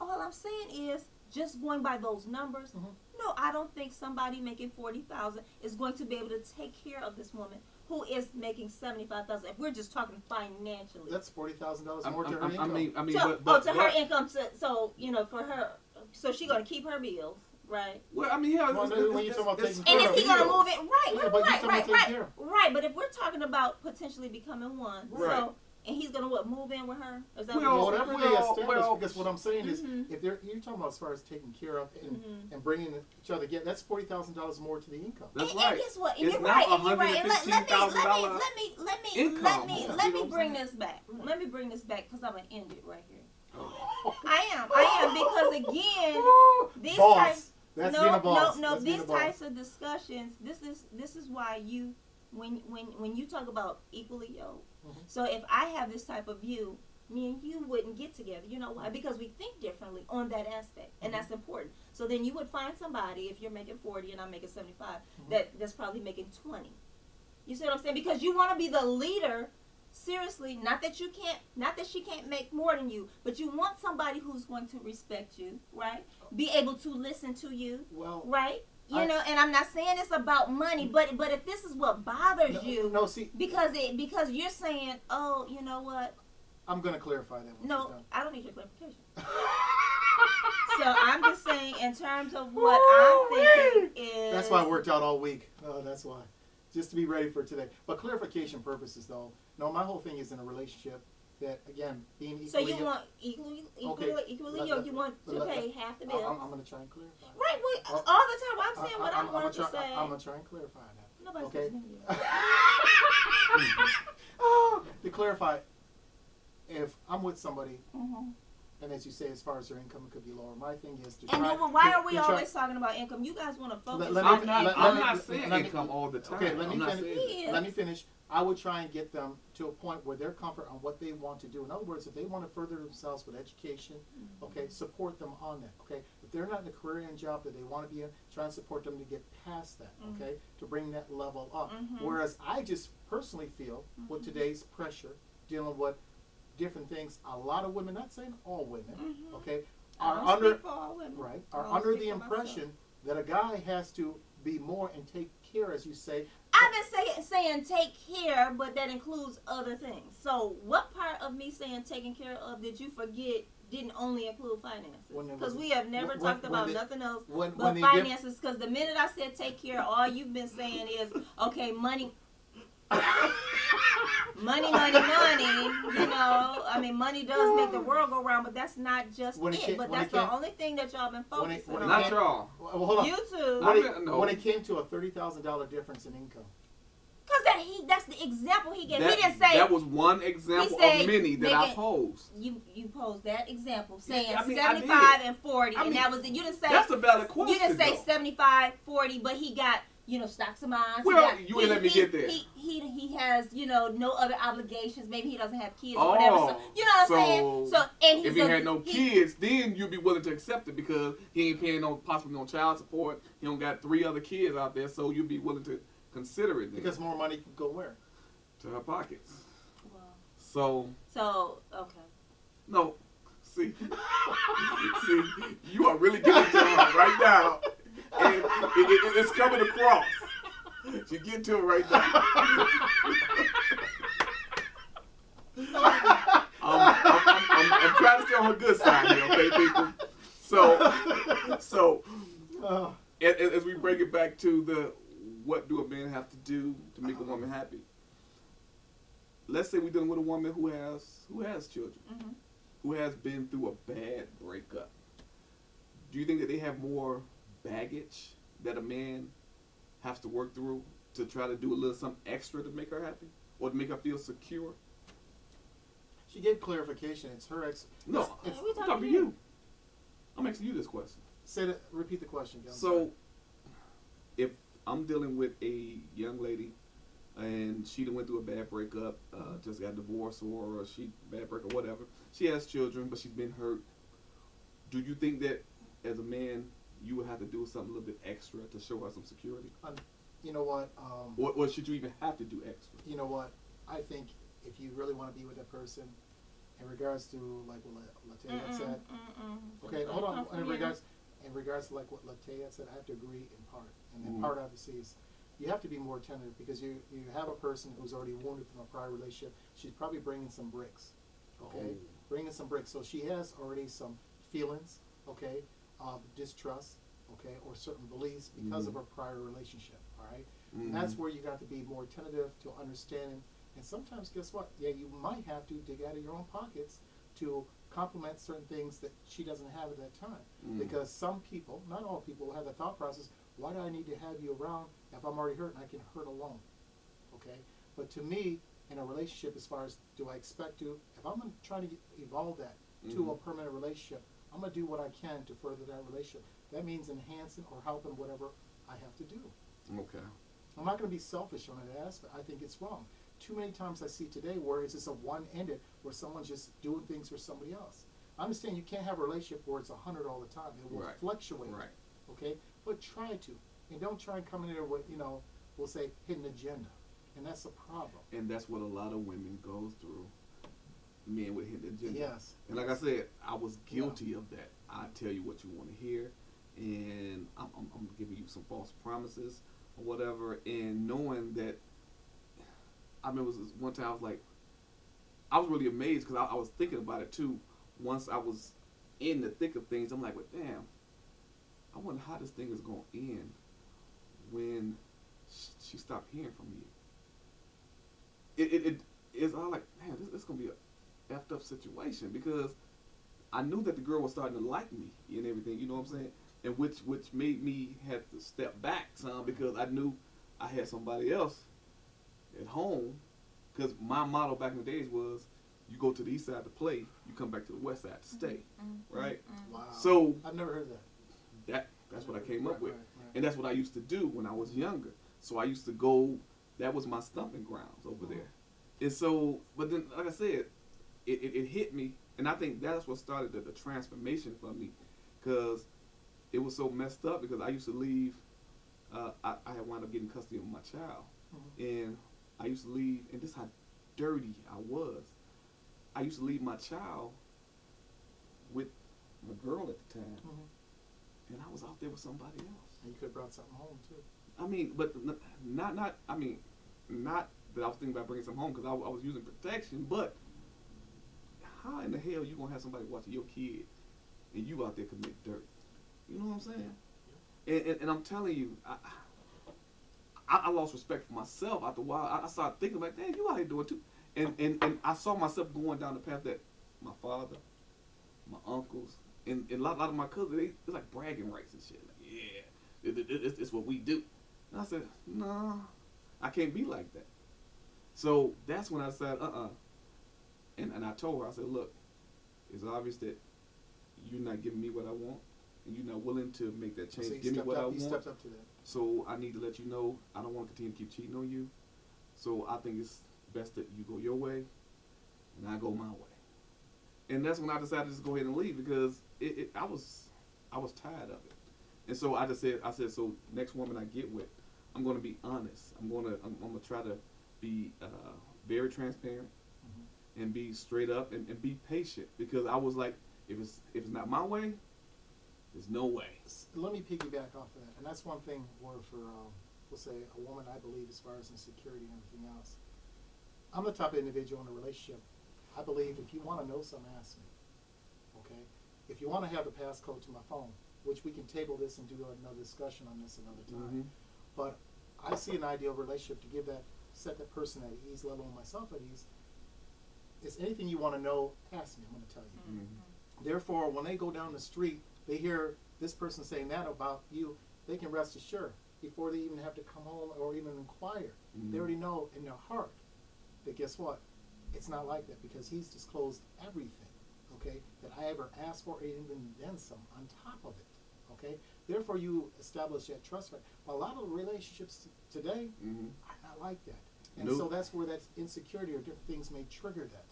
All I'm saying is, just going by those numbers, no, I don't think somebody making $40,000 is going to be able to take care of this woman who is making $75,000. If we're just talking financially, That's $40,000 more to her income. I mean, so, but to her income. So for her, so she's gonna keep her bills, right? Well, I mean, hell, Well, when you're talking about taking And care is of he gonna bills. move it? Right, Yeah, but you're talking about taking care. right. But if we're talking about potentially becoming one, Right. so and he's gonna move in with her? Is that Well, what you're Whatever saying? they well, establish, well, because what I'm saying is, Mhm. if you're talking about as far as taking care of and bringing each other together, that's $40,000 more to the income. That's and right. guess what? And It's you're not right. And you're right. And $115,000 income. let You know me what I'm bring saying? this back. Let me bring this back because I'm gonna end it right here. Oh. I am because again, these Boss. types. That's being a boss. No. That's being These a boss. types of discussions. This is why you, when you talk about equally yoked. Mhm. So if I have this type of view, me and you wouldn't get together. You know why? Because we think differently on that aspect, and that's important. So then you would find somebody if you're making 40 and I'm making 75 that's probably making 20. You see what I'm saying? Because you want to be the leader. Seriously, not that she can't make more than you, but you want somebody who's going to respect you, right? Be able to listen to you, Well, right? And I'm not saying it's about money, but if this is what bothers you, no, see, because you're saying, oh, you know what? I'm going to clarify that. When No, she's done. I don't need your clarification. So I'm just saying, in terms of what I'm thinking is. That's why I worked out all week. Oh, that's why. Just to be ready for today. But clarification purposes, though. No, my whole thing is in a relationship that, again, being equally. So you want equally, Let- you want to pay half the bill. I'm going to try and clarify. Right, all the time. I'm saying what I wanted to say. I'm going to try and clarify that. Nobody's Okay. listening to you. To clarify, if I'm with somebody, Mm-hmm. and as you say, as far as their income, it could be lower. My thing is to And try. then why are we to try- always talking about income? You guys want to focus Let on me- I'm let- not let me- saying let me- income all the time. Okay, let me I'm not finish. saying He is. Let me finish. I would try and get them to a point where they're comfort on what they want to do. In other words, if they want to further themselves with education, okay, support them on that, okay? If they're not in a career and job that they want to be in, try and support them to get past that, okay, to bring that level up. Whereas I just personally feel with today's pressure, dealing with different things, a lot of women, not saying all women, okay, are under, right, are under the impression that a guy has to be more and take care, as you say. I've been saying take care, but that includes other things. So what part of me saying taking care of did you forget didn't only include finances? Because we have never talked about nothing else but finances. Because the minute I said take care, all you've been saying is, okay, money. money, you know. I mean, money does make the world go round, but that's not just it. But that's the only thing that y'all been focusing on. Not y'all. Well, hold on. You too. When it came to a $30,000 difference in income. Because that's the example he gave. He didn't say. That was one example of many that I posed. You posed that example, saying I mean, 75 and 40, and that was it. You didn't say. That's a valid question. You didn't say 75, 40, but he got, you know, stocks and bonds. Well, you ain't let me get there. He has, you know, no other obligations. Maybe he doesn't have kids or whatever. So, you know what I'm saying? So, and if he had no kids, then you'd be willing to accept it because he ain't paying possibly no child support. He don't got 3 other kids out there, so you'd be willing to consider it then. Because more money can go where? To her pockets. Wow. So okay. No, see, you are really getting to her right now, and it's coming across. You get to it right now. I'm trying to stay on her good side here, okay, people? So, as we bring it back to the what do a man have to do to make a woman happy? Let's say we're dealing with a woman who has children, who has been through a bad breakup. Do you think that they have more baggage that a man has to work through to try to do a little something extra to make her happy or to make her feel secure? She gave clarification. It's her No, I'm talking to you. I'm asking you this question. Repeat the question, John. So, if I'm dealing with a young lady and she went through a bad breakup, just got divorced or bad breakup, whatever. She has children, but she's been hurt. Do you think that as a man, you would have to do something a little bit extra to show her some security? You know what? Or should you even have to do extra? You know what? I think if you really want to be with that person, in regards to like what Latea had said. Okay, hold on. In regards to like what Latea had said, I have to agree in part. And then part obviously is you have to be more attentive because you have a person who's already wounded from a prior relationship. She's probably bringing some bricks. Okay, bringing some bricks. So she has already some feelings. Okay, of distrust. Okay, or certain beliefs because of her prior relationship. All right, and that's where you got to be more attentive to understanding. And sometimes, guess what? Yeah, you might have to dig out of your own pockets to complement certain things that she doesn't have at that time. Because some people, not all people, will have the thought process, why do I need to have you around if I'm already hurt and I can hurt alone? Okay? But to me, in a relationship, as far as do I expect to, if I'm trying to evolve that to a permanent relationship, I'm going to do what I can to further that relationship. That means enhancing or helping whatever I have to do. Okay. I'm not going to be selfish on that aspect. I think it's wrong. Too many times I see today where it's just a one-ended, where someone's just doing things for somebody else. I understand you can't have a relationship where it's 100 all the time. It will fluctuate. Right. Okay? But try to. And don't try and come in there with, we'll say, hidden agenda. And that's a problem. And that's what a lot of women go through. Men with hidden agenda. Yes. And like I said, I was guilty of that. I tell you what you want to hear, and I'm giving you some false promises or whatever, and knowing that, I remember one time I was really amazed because I was thinking about it too. Once I was in the thick of things, I'm like, well, damn, I wonder how this thing is going to end when she stopped hearing from me. It is all like, man, this is going to be a effed up situation because I knew that the girl was starting to like me and everything, you know what I'm saying? And which made me have to step back some because I knew I had somebody else at home, because my motto back in the days was, you go to the east side to play, you come back to the west side to stay, right? Wow. So I've never heard that. That's what I came up with, and that's what I used to do when I was younger. So I used to go that was my stomping grounds over there. And so, but then, like I said, it hit me, and I think that's what started the transformation for me, because it was so messed up. Because I used to leave, I had wound up getting custody of my child, and I used to leave, and this is how dirty I was. I used to leave my child with my girl at the time, and I was out there with somebody else. And you could have brought something home too. I mean, but not. I mean, not that I was thinking about bringing some home, because I was using protection. But how in the hell you gonna have somebody watching your kid and you out there commit dirt? You know what I'm saying? And I'm telling you, I lost respect for myself after a while. I started thinking like, damn, you out here doing too. And I saw myself going down the path that my father, my uncles, and a lot of my cousins, it's like bragging rights and shit. Like, yeah, it's what we do. And I said, no, I can't be like that. So that's when I said, and I told her, I said, look, it's obvious that you're not giving me what I want, and you're not willing to make that change. So Give me what I want. You stepped up to that. So I need to let you know I don't want to continue to keep cheating on you. So I think it's best that you go your way, and I go my way. And that's when I decided to just go ahead and leave, because I was tired of it. And so I said, so next woman I get with, I'm going to be honest. I'm going to try to be very transparent, and be straight up, and be patient, because I was like, if it's not my way, there's no way. Let me piggyback off of that, and that's one thing where for we'll say a woman, I believe, as far as insecurity and everything else. I'm the type of individual in a relationship. I believe if you want to know something, ask me. Okay? If you want to have the passcode to my phone, which we can table this and do another discussion on this another time. But I see an ideal relationship to set that person at ease, let alone myself at ease. Is anything you want to know, ask me. I'm going to tell you. Therefore, when they go down the street, they hear this person saying that about you, they can rest assured before they even have to come home or even inquire. They already know in their heart that guess what? It's not like that, because he's disclosed everything, okay, that I ever asked for, and even then some on top of it, okay? Therefore, you establish that trust factor. But a lot of relationships today are not like that. And so that's where that insecurity or different things may trigger that.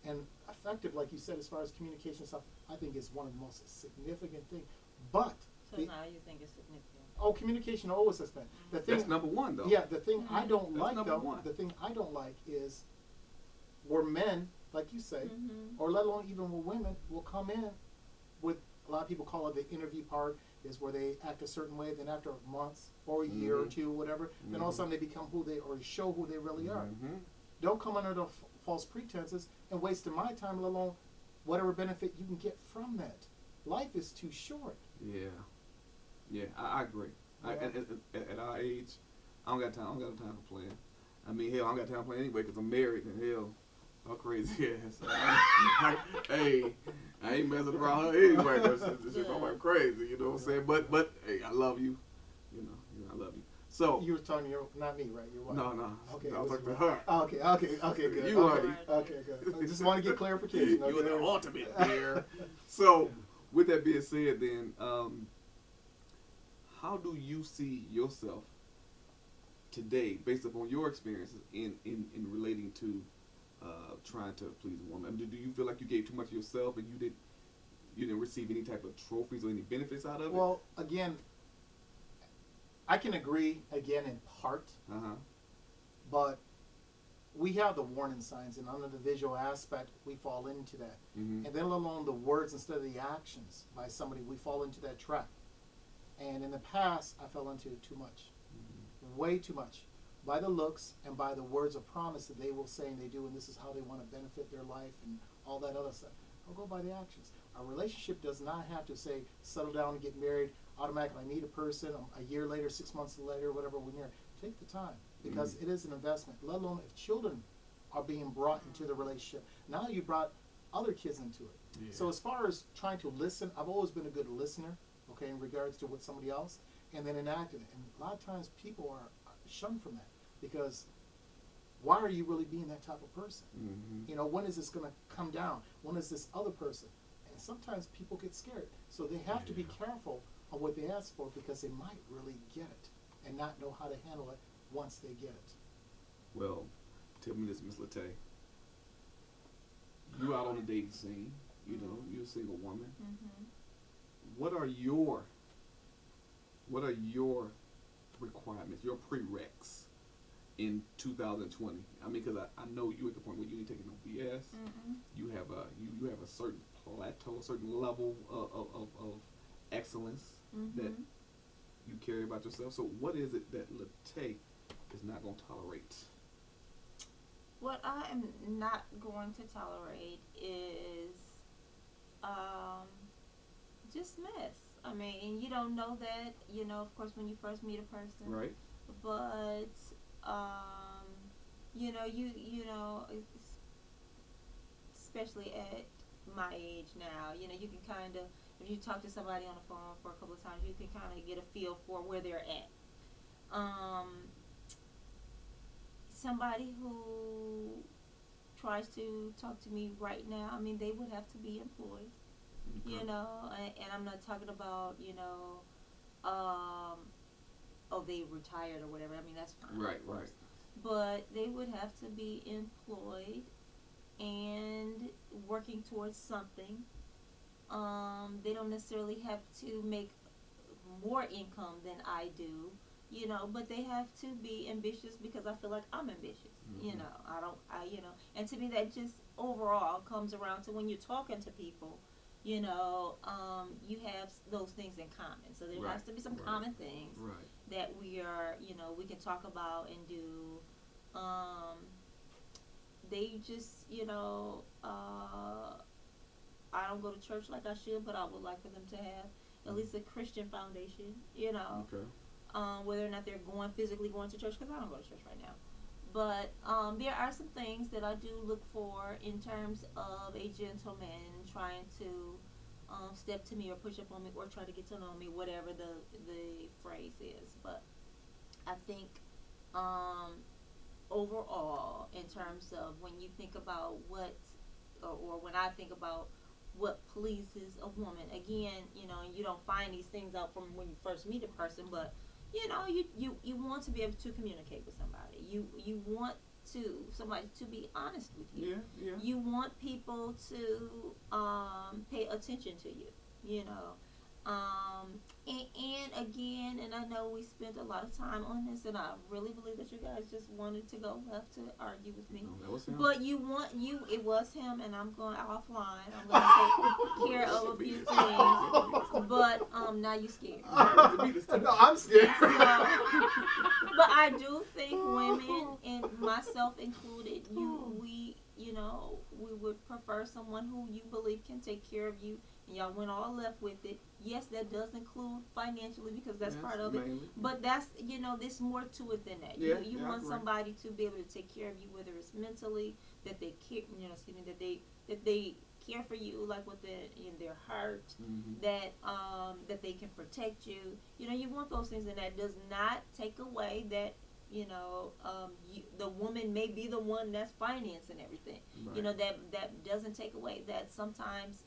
And effective, like you said, as far as communication stuff, I think is one of the most significant things. But so now you think it's significant? Oh, communication always has been. The thing, that's number one, though. Yeah, the thing I don't that's like, though, one. the thing I don't like is where men, like you say, or let alone even where women will come in with, a lot of people call it the interview part, is where they act a certain way, then after months or a year or two, whatever, then all of a sudden they become who they, or show who they really are. Don't come under the false pretenses and wasting my time, let alone whatever benefit you can get from that. Life is too short. Yeah, I agree. Yeah. At our age, I don't got time for playing. I mean, hell, I don't got time for playing anyway, because I'm married, and hell, all crazy ass. Hey, I ain't messing around her anyway, because she's going crazy, you know what I'm saying? But hey, I love you. You know, I love you. So you were talking to your, not me, right? Your wife. No. Okay, I was talking to her. Okay, good. You okay, good. I just want to get clarification. You're the ultimate there. So, with that being said, then, how do you see yourself today, based upon your experiences in relating to trying to please a woman? I mean, do you feel like you gave too much of yourself and you didn't receive any type of trophies or any benefits out of it? Well, again, I can agree again in part, but we have the warning signs, and under the visual aspect, we fall into that. And then let alone the words instead of the actions by somebody, we fall into that trap. And in the past, I fell into too much, way too much, by the looks and by the words of promise that they will say and they do, and this is how they want to benefit their life and all that other stuff. I'll go by the actions. A relationship does not have to say, settle down and get married, automatically I meet a person, a year later, 6 months later, whatever, we're married. Take the time, because it is an investment, let alone if children are being brought into the relationship. Now you brought other kids into it. Yeah. So as far as trying to listen, I've always been a good listener, okay, in regards to what somebody else, and then enacting it. And a lot of times people are shunned from that, because why are you really being that type of person? You know, when is this going to come down? When is this other person? And sometimes people get scared. So they have to be careful of what they ask for, because they might really get it and not know how to handle it once they get it. Well, tell me this, Miss Latte. You out on the dating scene. You know, you're a single woman. Mm-hmm. What are your requirements, your prereqs in 2020? I mean, because I know you at the point where you ain't taking no BS. Mm-hmm. You have a certain plateau, a certain level of excellence Mm-hmm. that you carry about yourself. So what is it that Latte is not going to tolerate? What I am not going to tolerate is just mess. I mean, you don't know that, of course, when you first meet a person. Right. But, especially at my age now, you can kind of, if you talk to somebody on the phone for a couple of times, you can kind of get a feel for where they're at. Somebody who tries to talk to me right now, I mean, they would have to be employed, Okay. and I'm not talking about, they retired or whatever. I mean, that's fine. Right. Right. But they would have to be employed and working towards something. They don't necessarily have to make more income than I do, but they have to be ambitious because I feel like I'm ambitious. Mm-hmm. And to me that just overall comes around to when you're talking to people, you have those things in common. So there has to be some common things that we can talk about and do. They just, I don't go to church like I should, but I would like for them to have at least a Christian foundation, Okay. whether or not they're physically going to church, because I don't go to church right now. But there are some things that I do look for in terms of a gentleman trying to step to me or push up on me or try to get to know me, whatever the phrase is. But I think overall, in terms of when you think about or when I think about what pleases a woman, again, you don't find these things out from when you first meet a person, but you want to be able to communicate with somebody. You want somebody to be honest with you. Yeah. You want people to pay attention to you. And again, and I know we spent a lot of time on this, and I really believe that you guys just wanted to go left to argue with me. No, that was him. But it was him, and I'm going offline. I'm going to take care of a few things. But now you scared. No, I'm scared. But I do think women, and myself included, we would prefer someone who you believe can take care of you. And y'all went all left with it. Yes, that does include financially because that's part of it. Mainly. But that's, there's more to it than that. Yeah, You want somebody to be able to take care of you, whether it's mentally, that they care, that they care for you, like in their heart, Mm-hmm. that they can protect you. You want those things, and that does not take away that the woman may be the one that's financing everything. Right. That doesn't take away that sometimes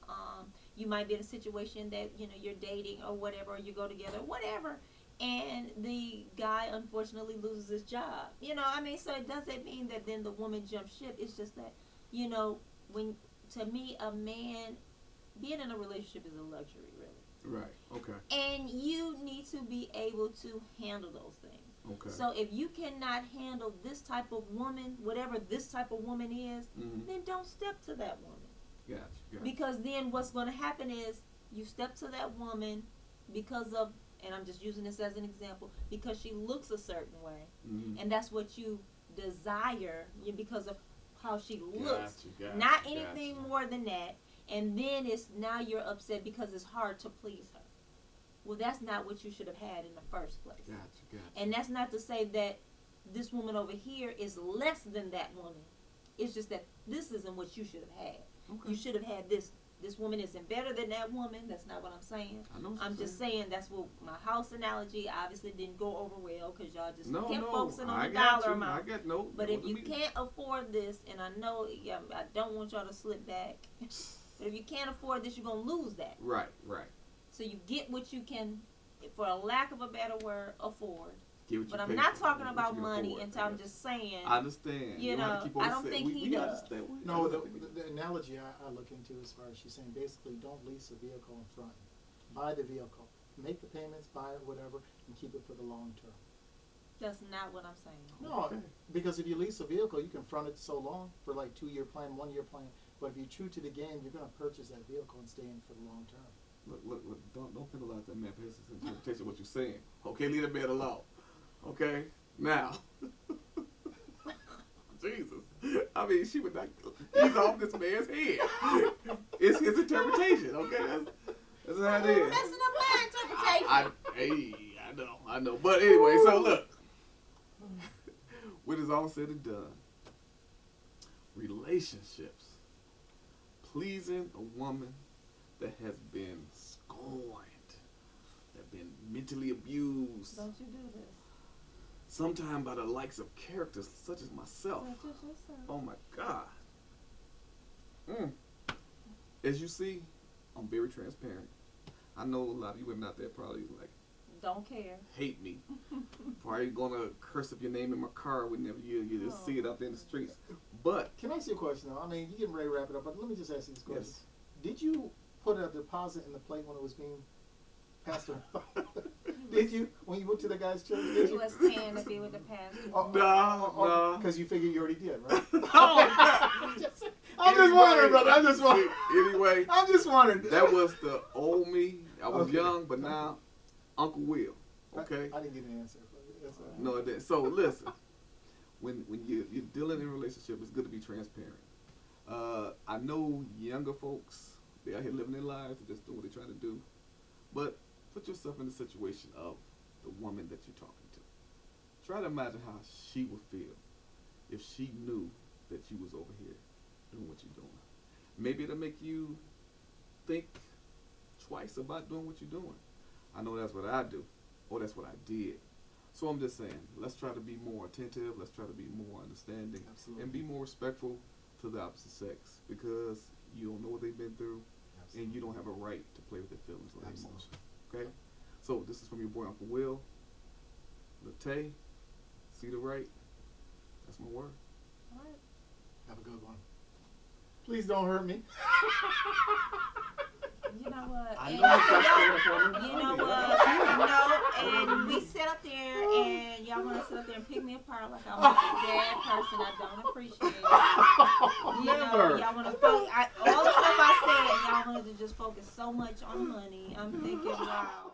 you might be in a situation that you're dating or whatever, or you go together, whatever, and the guy unfortunately loses his job. So it doesn't mean that then the woman jumps ship. It's just that when, to me, a man being in a relationship is a luxury, really. Right. Okay. And you need to be able to handle those things. Okay. So if you cannot handle this type of woman, whatever this type of woman is, Mm-hmm. then don't step to that woman. Gotcha. Because then what's going to happen is you step to that woman because of, and I'm just using this as an example, because she looks a certain way. Mm-hmm. And that's what you desire because of how she looks. Gotcha, Not anything more than that. And then now you're upset because it's hard to please her. Well, that's not what you should have had in the first place. Gotcha. And that's not to say that this woman over here is less than that woman. It's just that this isn't what you should have had. Okay. You should have had this. This woman isn't better than that woman. That's not what I'm saying. I know what I'm you're just saying that's what my house analogy obviously didn't go over well because y'all just kept No, focusing on I the got dollar you. amount. I got no. But no, if you can't afford this, and I know I don't want y'all to slip back, but if you can't afford this, you're going to lose that. Right. So you get what you can, for a lack of a better word, afford. Get what you But I'm pay not for, talking what about you can money, afford, and so I I'm guess. just saying. I understand. You don't have know, to keep on I don't saying- think he we does. understand. No, the analogy I look into as far as she's saying, basically, don't lease a vehicle in front. Buy the vehicle. Make the payments, buy it, whatever, and keep it for the long term. That's not what I'm saying. No, Okay. because if you lease a vehicle, you can front it so long for like 2-year plan, 1-year plan. But if you're true to the game, you're going to purchase that vehicle and stay in for the long term. Look, don't penalize that man for his interpretation of what you're saying. Okay, leave that man alone. Okay? Now. Jesus. I mean, she would not ease off this man's head. It's his interpretation, okay? That's how it You're is. messing up my interpretation. I know. But anyway, so look. When it's all said and done, relationships, pleasing a woman that has been scorned, that been mentally abused, Don't you do this. sometimes by the likes of characters such as myself. Such as yourself. Oh my God. As you see, I'm very transparent. I know a lot of you women out there probably like Don't care. hate me. Probably gonna curse up your name in my car whenever you just see it out there in the streets. But Can I ask you a question, though? I mean, you're getting ready to wrap it up, but let me just ask you this question. yes, Did you put a deposit in the plate when it was being passed around? Did you? When you went to the guy's church? Did He you? was paying to be with the pastor. no. Because you figured you already did, right? Oh, I'm just wondering, brother. I'm just wondering. Anyway, I'm just wondering. that was the old me. I was Okay. young, but now Uncle Will. Okay. I didn't get an answer. That's all right. No, it didn't. So listen, when you're dealing in a relationship, it's good to be transparent. I know younger folks, they out here living their lives, they're just doing what they're trying to do. But put yourself in the situation of the woman that you're talking to. Try to imagine how she would feel if she knew that you was over here doing what you're doing. Maybe it'll make you think twice about doing what you're doing. I know that's what I do, or that's what I did. So I'm just saying, let's try to be more attentive, let's try to be more understanding, Absolutely. and be more respectful to the opposite sex, because you don't know what they've been through, and you don't have a right to play with their feelings or their Absolutely. emotions. Okay? So this is from your boy Uncle Will. Latay, see the right. That's my word. All right. Have a good one. Please don't hurt me. You know what? I And know it's frustrating for me. you know what? And we sit up there and y'all want to sit up there and pick me apart like I'm a bad person. I don't appreciate it. You know, Never. y'all want to focus. All the stuff I said, y'all wanted to just focus so much on money. I'm thinking, wow.